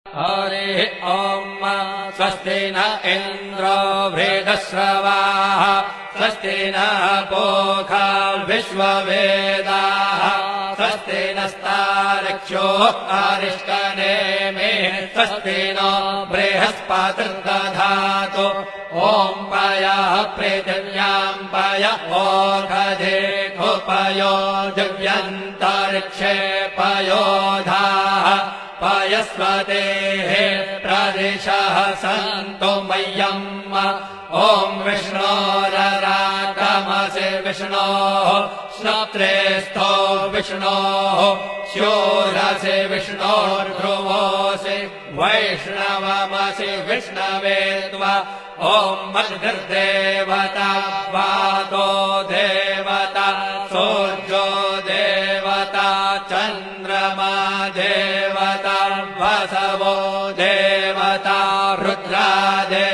हरिः ॐ स्वस्ति न इन्द्रो वृद्धश्रवाः स्वस्ति नः पूषा विश्ववेदाः स्वस्ति नस्तार्क्ष्यो अरिष्टनेमिः स्वस्ति नो बृहस्पतिर्दधातु ॐ पयः पृथिव्यां पय ओषधेषु पयो दिव्यन्तरिक्षे पयोधाः पयस्वतेः प्रदिशः सन्तु मह्यम् ॐ विष्णोररागमसि विष्णोः श्रोत्रेस्थो विष्णोः शूरसि विष्णोर्ध्रुवोऽसि वैष्णवमसि विष्णवे त्वा ॐ मद्भिर्देवता वातो देवता सूर्यो देवता चन्द्रमा देवता वसवो देवता रुद्रा देवता